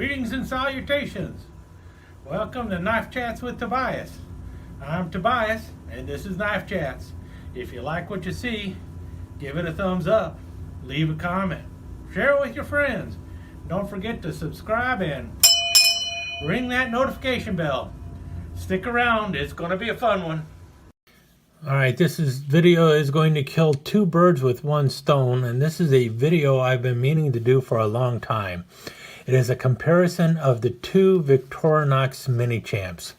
Greetings and salutations. Welcome to Knife Chats with Tobias. I'm Tobias, and this is Knife Chats. If you like what you see, give it a thumbs up, leave a comment, share it with your friends. Don't forget to subscribe and ring that notification bell. Stick around, it's going to be a fun one. Alright, this video is going to kill two birds with one stone, and this is a video I've been meaning to do for a long time. It is a comparison of the two Victorinox MiniChamps,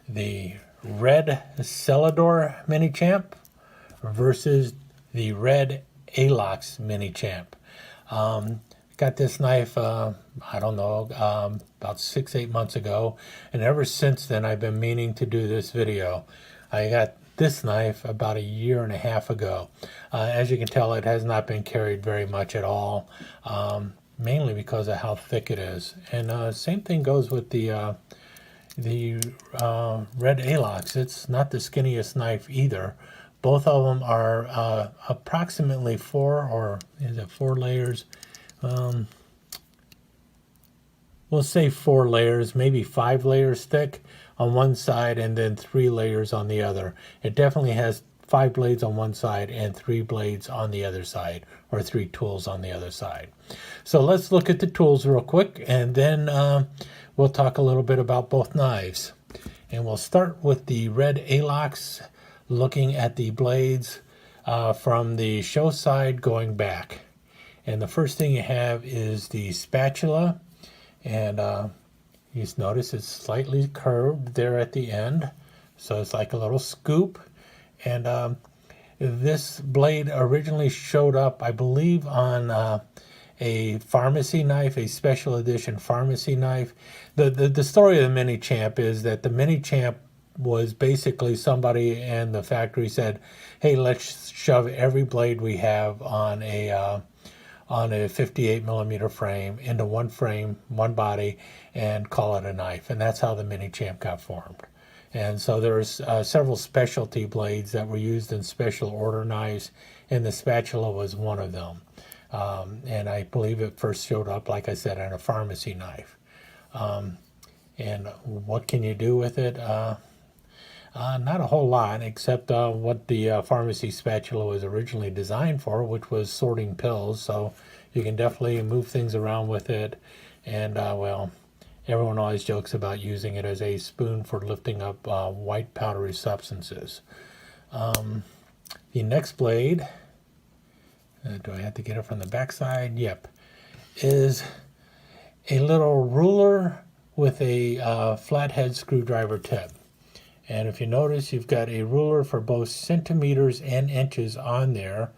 the Red Cellidor MiniChamp versus the Red Alox MiniChamp. Got this knife, I don't know, about 6-8 months ago, and ever since then I've been meaning to do this video. I got this knife about 1.5 years ago. As you can tell, it has not been carried very much at all, mainly because of how thick it is. And same thing goes with the Red Alox. It's not the skinniest knife either. Both of them are approximately 4 layers? We'll say 4 layers, maybe 5 layers thick on one side and then 3 layers on the other. It definitely has 5 blades on one side and 3 blades on the other side, or 3 tools on the other side. So let's look at the tools real quick, and then we'll talk a little bit about both knives. And we'll start with the Red Alox, looking at the blades from the show side going back. And the first thing you have is the spatula, and you notice it's slightly curved there at the end, so it's like a little scoop. And this blade originally showed up, I believe, on a pharmacy knife, a special edition pharmacy knife. The story of the MiniChamp is that the MiniChamp was basically somebody in the factory said, hey, let's shove every blade we have on a 58mm frame into one frame, one body, and call it a knife. And that's how the MiniChamp got formed. And so there's several specialty blades that were used in special order knives, and the spatula was one of them. And I believe it first showed up, like I said, on a pharmacy knife. And what can you do with it? Not a whole lot, except what the pharmacy spatula was originally designed for, which was sorting pills. So you can definitely move things around with it. And, well, everyone always jokes about using it as a spoon for lifting up white powdery substances. The next blade, do I have to get it from the back side? Yep. Is a little ruler with a flathead screwdriver tip. And if you notice, you've got a ruler for both centimeters and inches on there.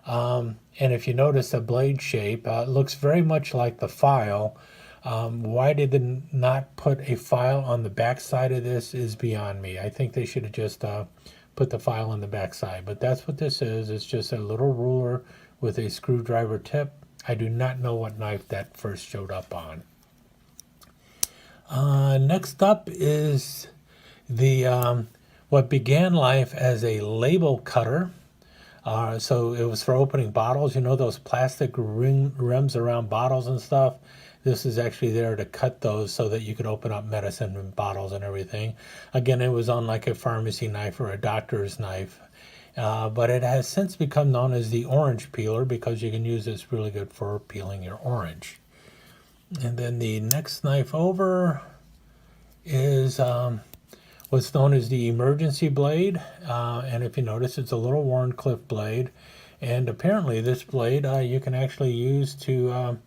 And if you notice the blade shape, it looks very much like the file. Why did they not put a file on the back side of this is beyond me. I think they should have just put the file on the back side. But that's what this is. It's just a little ruler with a screwdriver tip. I do not know what knife that first showed up on. Next up is the what began life as a label cutter. So it was for opening bottles. You know those plastic rims around bottles and stuff? This is actually there to cut those so that you could open up medicine and bottles and everything. Again, it was on like a pharmacy knife or a doctor's knife. But it has since become known as the orange peeler because you can use this really good for peeling your orange. And then the next knife over is what's known as the emergency blade. And if you notice, it's a little worn cliff blade. And apparently this blade you can actually use to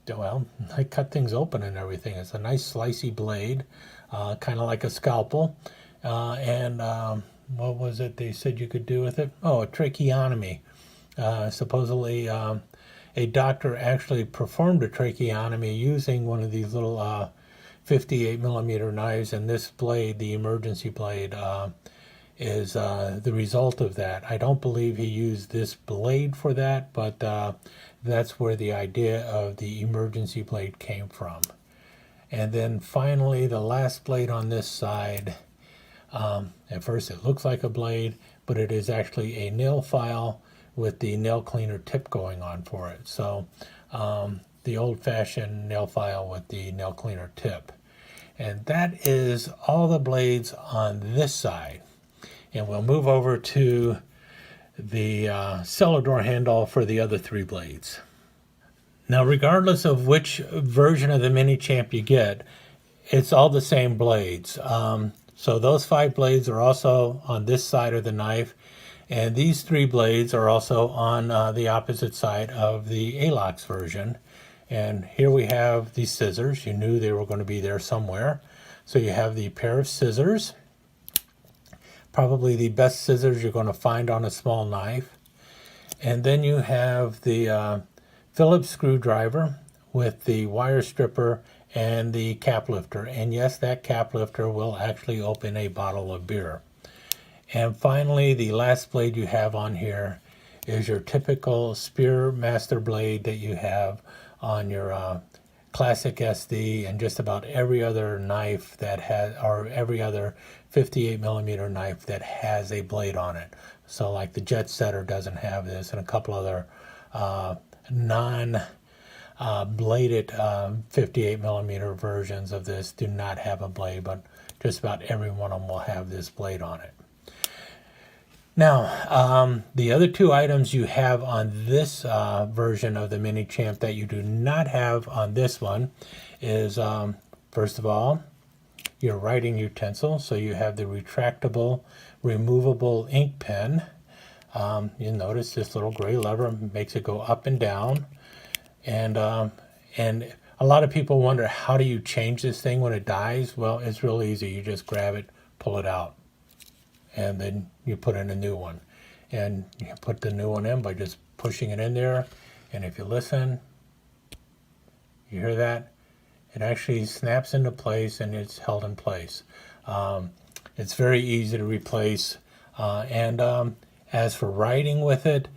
well, I cut things open and everything. It's a nice slicey blade, kind of like a scalpel. And what was it they said you could do with it? Oh, a tracheotomy. Supposedly a doctor actually performed a tracheotomy using one of these little 58mm knives, and this blade, the emergency blade, is the result of that. I don't believe he used this blade for that, but that's where the idea of the emergency blade came from. And then finally, the last blade on this side, at first it looks like a blade, but it is actually a nail file with the nail cleaner tip going on for it. So the old-fashioned nail file with the nail cleaner tip. And that is all the blades on this side. And we'll move over to the Cellidor handle for the other 3 blades. Now, regardless of which version of the MiniChamp you get, it's all the same blades. So those 5 blades are also on this side of the knife, and these 3 blades are also on the opposite side of the Alox version. And here we have these scissors. You knew they were going to be there somewhere. So you have the pair of scissors, probably the best scissors you're going to find on a small knife. And then you have the Phillips screwdriver with the wire stripper and the cap lifter. And yes, that cap lifter will actually open a bottle of beer. And finally, the last blade you have on here is your typical Spear Master blade that you have on your classic SD and just about every other knife that has, or every other 58mm knife that has a blade on it. So like the Jet Setter doesn't have this, and a couple other non-bladed 58mm versions of this do not have a blade, but just about every one of them will have this blade on it. Now, the other 2 items you have on this version of the MiniChamp that you do not have on this one is, first of all, your writing utensil. So you have the retractable, removable ink pen. You'll notice this little gray lever makes it go up and down. And a lot of people wonder, how do you change this thing when it dies? Well, it's real easy. You just grab it, pull it out, and then you put in a new one. And you put the new one in by just pushing it in there. And if you listen, you hear that? It actually snaps into place and it's held in place. It's very easy to replace. As for writing with it,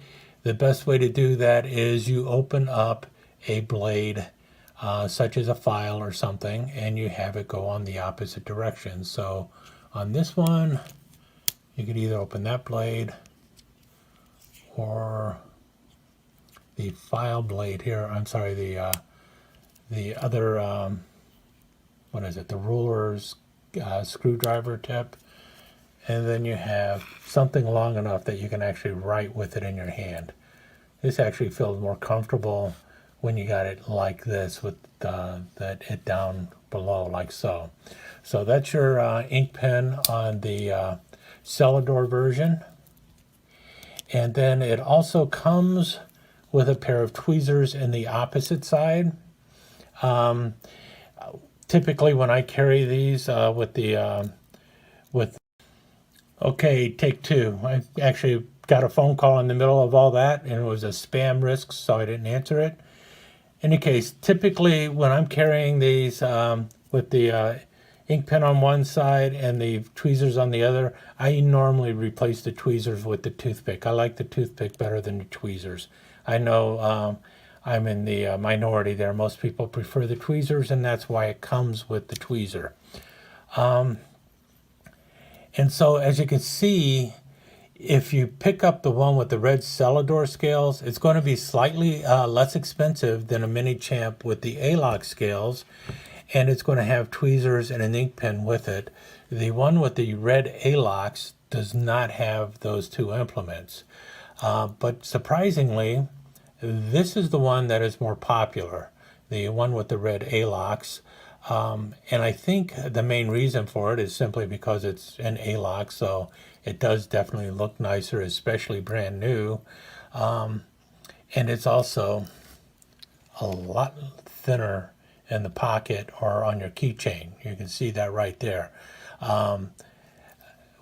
the best way to do that is you open up a blade, such as a file or something, and you have it go on the opposite direction. So on this one, you could either open that blade or the file blade here. I'm sorry, the other, what is it? The ruler's screwdriver tip. And then you have something long enough that you can actually write with it in your hand. This actually feels more comfortable when you got it like this, with it down below like so. So that's your ink pen on the Cellidor version. And then it also comes with a pair of tweezers in the opposite side. Typically when I carry these okay, take 2. I actually got a phone call in the middle of all that, and it was a spam risk, so I didn't answer it. In any case, typically when I'm carrying these with the ink pen on one side and the tweezers on the other, I normally replace the tweezers with the toothpick. I like the toothpick better than the tweezers. I know I'm in the minority there. Most people prefer the tweezers, and that's why it comes with the tweezer. And so as you can see, if you pick up the one with the red Cellidor scales, it's going to be slightly less expensive than a MiniChamp with the Alox scales, and it's going to have tweezers and an ink pen with it. The one with the Red Alox does not have those 2 implements. But surprisingly, this is the one that is more popular, the one with the Red Alox. And I think the main reason for it is simply because it's an Alox, so it does definitely look nicer, especially brand new. And it's also a lot thinner in the pocket or on your keychain. You can see that right there.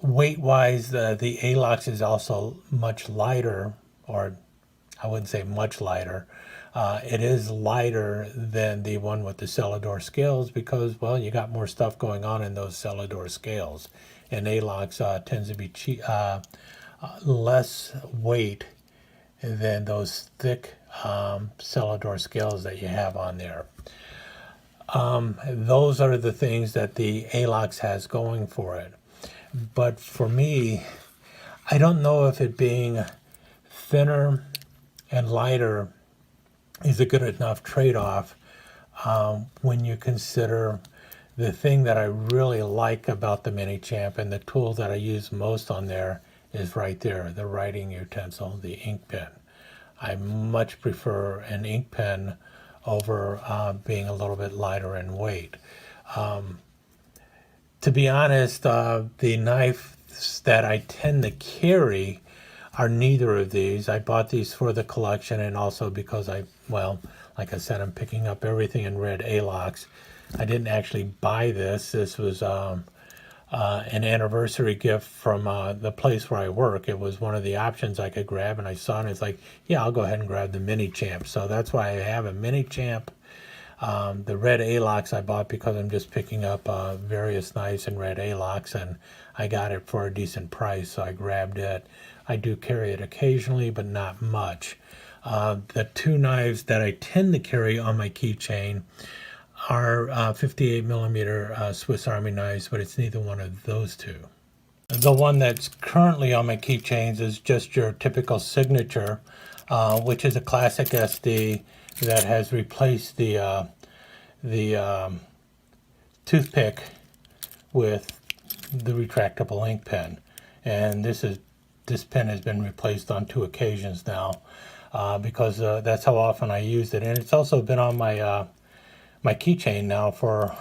Weight-wise, the Alox is also much lighter, or I wouldn't say much lighter. It is lighter than the one with the Cellidor scales because, well, you got more stuff going on in those Cellidor scales. And Alox tends to be less weight than those thick Cellidor scales that you have on there. Those are the things that the Alox has going for it. But for me, I don't know if it being thinner and lighter is a good enough trade-off when you consider the thing that I really like about the MiniChamp and the tool that I use most on there is right there, the writing utensil, the ink pen. I much prefer an ink pen over being a little bit lighter in weight. To be honest, the knives that I tend to carry are neither of these. I bought these for the collection and also because well, like I said, I'm picking up everything in Red Alox. I didn't actually buy this. This was an anniversary gift from the place where I work. It was one of the options I could grab, and I saw it, and it's like, yeah, I'll go ahead and grab the MiniChamp. So that's why I have a MiniChamp. The Red Alox I bought because I'm just picking up various knives in Red Alox, and I got it for a decent price, so I grabbed it. I do carry it occasionally, but not much. The two knives that I tend to carry on my keychain are 58 millimeter Swiss Army knives, but it's neither one of those two. The one that's currently on my keychains is just your typical signature, which is a classic SD that has replaced the toothpick with the retractable ink pen, and this pen has been replaced on 2 occasions now because that's how often I used it, and it's also been on my my keychain now for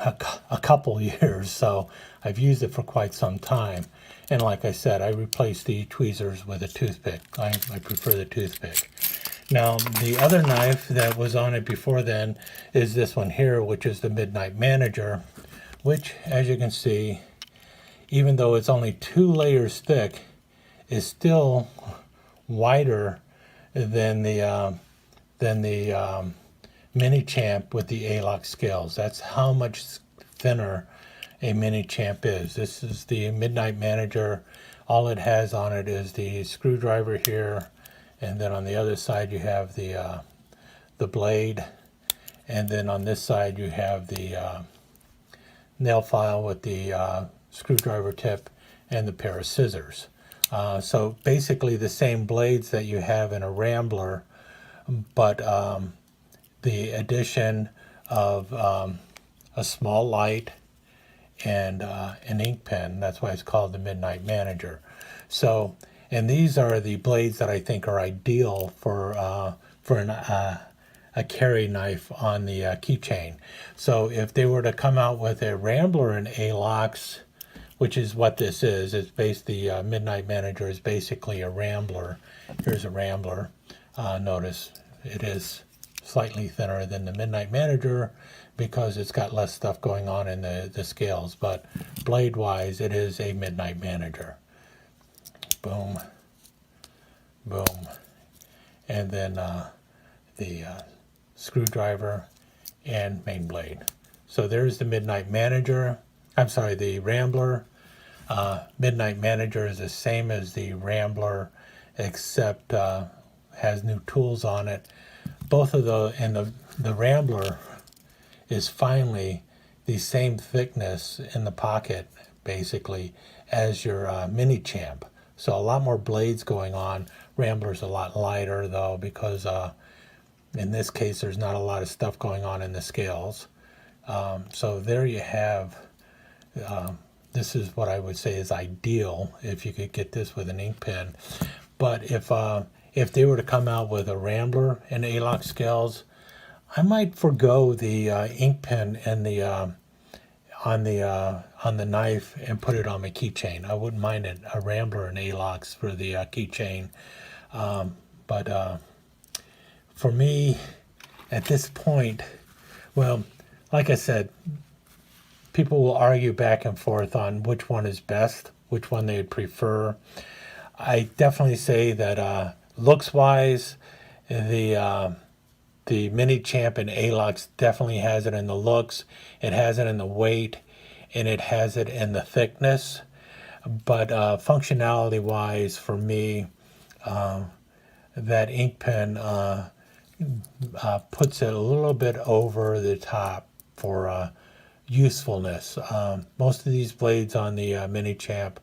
a couple years, so I've used it for quite some time. And like I said, I replaced the tweezers with a toothpick. I prefer the toothpick. Now, the other knife that was on it before then is this one here, which is the Midnight Manager, which, as you can see, even though it's only 2 layers thick, is still wider than the MiniChamp with the Alox scales. That's how much thinner a MiniChamp is. This is the Midnight Manager. All it has on it is the screwdriver here, and then on the other side you have the blade, and then on this side you have the nail file with the screwdriver tip and the pair of scissors. So basically the same blades that you have in a Rambler, but the addition of a small light and an ink pen. That's why it's called the Midnight Manager. So, and these are the blades that I think are ideal for a carry knife on the keychain. So if they were to come out with a Rambler and Alox, which is what this is, it's basically Midnight Manager is basically a Rambler. Here's a Rambler. Notice it is slightly thinner than the Midnight Manager because it's got less stuff going on in the scales, but blade wise it is a Midnight Manager. Boom, boom, and then the screwdriver and main blade. So there's the Midnight Manager. I'm sorry, the Rambler. Midnight Manager is the same as the Rambler, except has new tools on it. Both of the Rambler is finally the same thickness in the pocket, basically, as your MiniChamp. So a lot more blades going on. Rambler's a lot lighter, though, because in this case, there's not a lot of stuff going on in the scales. So there you have, this is what I would say is ideal if you could get this with an ink pen. But if they were to come out with a Rambler and Alox scales, I might forego the ink pen and the on the knife and put it on my keychain. I wouldn't mind a Rambler and Alox for the keychain, but for me, at this point, well, like I said, people will argue back and forth on which one is best, which one they would prefer. I definitely say that looks-wise, the MiniChamp and Alox definitely has it in the looks, it has it in the weight, and it has it in the thickness. But functionality-wise, for me, that ink pen puts it a little bit over the top for usefulness. Most of these blades on the MiniChamp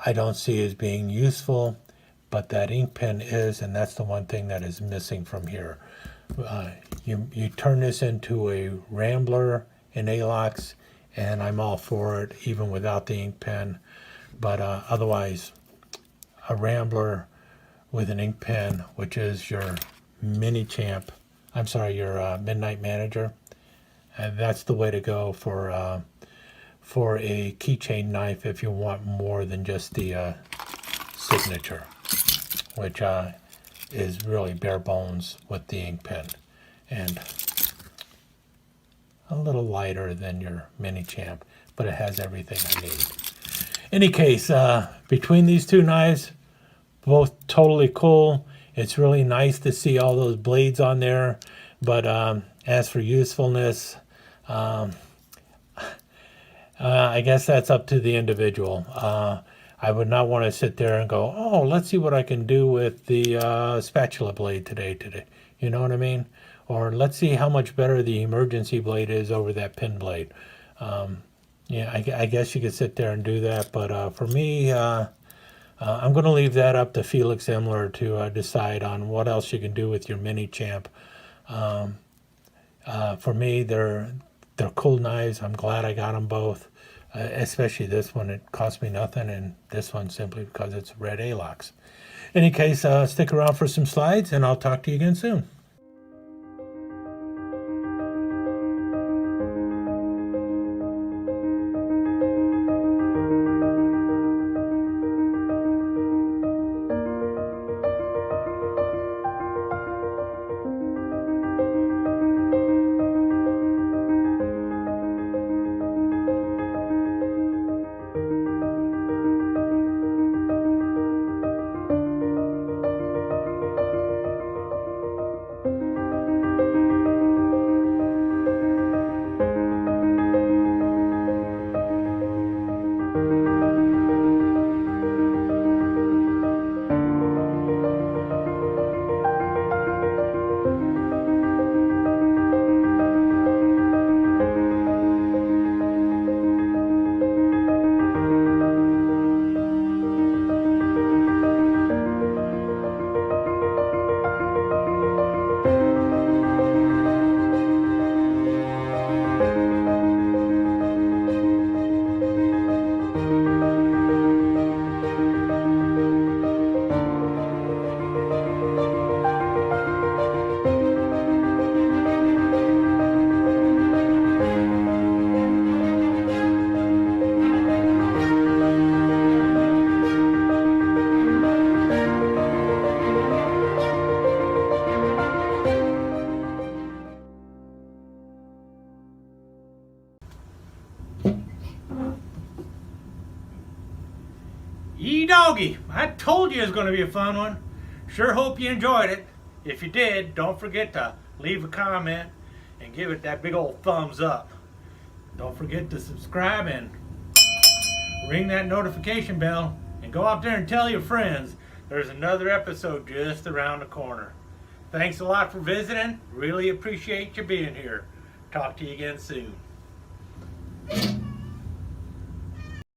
I don't see as being useful, but that ink pen is, and that's the one thing that is missing from here. You turn this into a Rambler in Alox, and I'm all for it, even without the ink pen. But otherwise, a Rambler with an ink pen, which is your MiniChamp, your Midnight Manager, and that's the way to go for a keychain knife if you want more than just the signature, which is really bare bones with the ink pen, and a little lighter than your MiniChamp, but it has everything I need. Any case, between these two knives, both totally cool. It's really nice to see all those blades on there, but as for usefulness, I guess that's up to the individual. I would not want to sit there and go, oh, let's see what I can do with the spatula blade today. You know what I mean? Or let's see how much better the emergency blade is over that pin blade. Yeah, I guess you could sit there and do that, but for me, I'm going to leave that up to Felix Emler to decide on what else you can do with your MiniChamp. For me, they're cool knives. I'm glad I got them both, especially this one. It cost me nothing, and this one simply because it's Red Alox. In any case, stick around for some slides, and I'll talk to you again soon. Yee doggy, I told you it was going to be a fun one. Sure hope you enjoyed it. If you did, don't forget to leave a comment and give it that big old thumbs up. Don't forget to subscribe and ring that notification bell, and go out there and tell your friends there's another episode just around the corner. Thanks a lot for visiting. Really appreciate you being here. Talk to you again soon.